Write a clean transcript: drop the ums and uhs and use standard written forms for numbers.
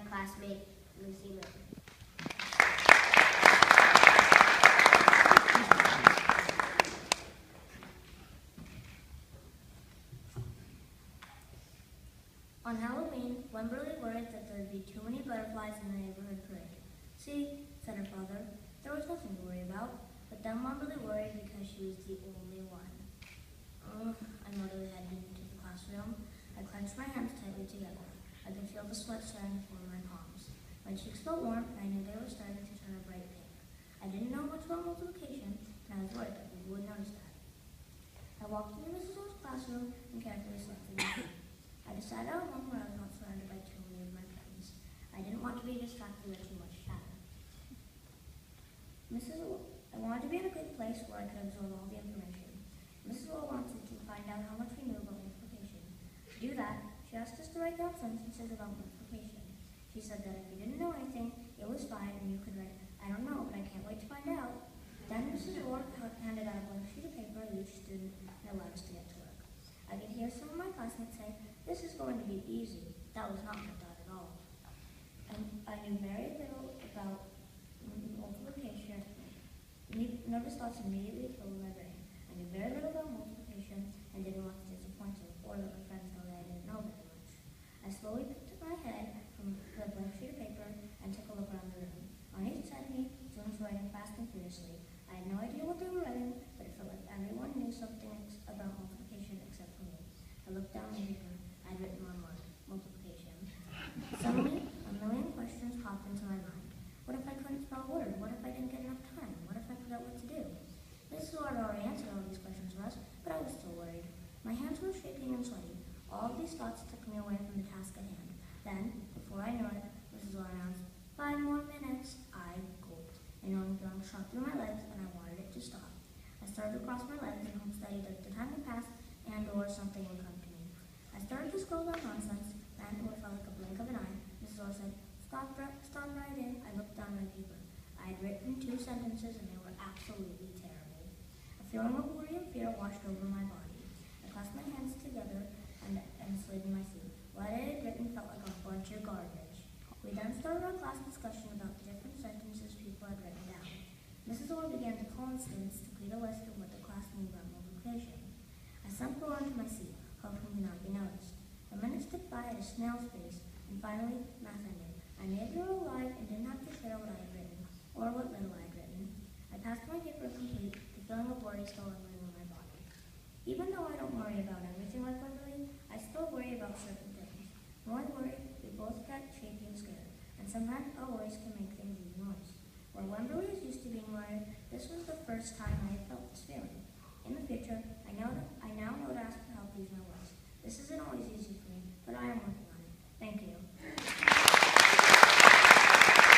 classmate, Lucy Lulu. On Halloween, Wimberly worried that there would be too many butterflies in the neighborhood parade. See, said her father, there was nothing to worry about, but then Wimberly worried because she was the only one. I moodily headed into the classroom. I clenched my hands tightly together. I could feel the sweat starting to form my palms. My cheeks felt warm, and I knew they were starting to turn a bright pink. I didn't know much about multiplication, and I was worried that people would notice that. I walked into Mrs. Orr's classroom and carefully selected my seat. I decided on one where I was not surrounded by too many of my friends. I didn't want to be distracted by too much chatter. I wanted to be in a good place where I could absorb all the information. Mrs. Orr wanted to find out how much we knew about multiplication. To do that, she asked us to write down sentences about multiplication. She said that if you didn't know anything, it was fine and you could write, I don't know, but I can't wait to find out. Then Mrs. Orr handed out a blank sheet of paper to each student and allowed us to get to work. I could hear some of my classmates say, this is going to be easy. That was not my thought at all. I knew very little about multiplication. Nervous thoughts immediately filled my brain. I knew very little about multiplication and didn't want to disappoint them or let my friends know that I didn't know very much. I slowly picked up my head from the blank sheet of paper and took a look around the room. On each side of me, students were writing fast and furiously. I had no idea what they were writing, but it felt like everyone knew something about multiplication except for me. I looked down the paper. I'd written one word, multiplication. Suddenly, a million questions popped into my mind. What if I couldn't spell a word? What if I didn't get enough time? What if I forgot what to do? Mrs. Orr had already answered all these questions for us, but I was still worried. My hands were shaking and sweaty. All of these thoughts took me away from the task at hand. Then, before I knew it, Mrs. Orr announced, 5 more minutes. I gulped. A knowing feeling shot through my legs, and I wanted it to stop. I started to cross my legs and hoped that either the time would pass and/or something would come to me. I started to scroll down nonsense, then what felt like a blink of an eye, Mrs. Orr said, stop writing. I looked down my paper. I had written 2 sentences, and they were absolutely terrible. A feeling of worry and fear washed over my body. I clasped my hands together and slid in my seat. What I had written felt like a bunch of garbage. We then started our class discussion about the different sentences people had written down. Mrs. Orr began to call on students to create a list of what the class knew about multiplication. I sunk forward into my seat, hoping to not be noticed. The minutes ticked by at a snail's pace, and finally, math ended. I made it all alive and didn't have to share what I had written, or what little I had written. I passed my paper complete, the feeling of worry still lingering on my body. Even though I don't worry about everything like Wimberly, I still worry about certain things. When I worry, we both get shaky and scared, and sometimes our worries can make things even worse. Where Wimberly is used to being worried, this was the first time I had felt this feeling. In the future, I now know to ask for help using my words. This isn't always easy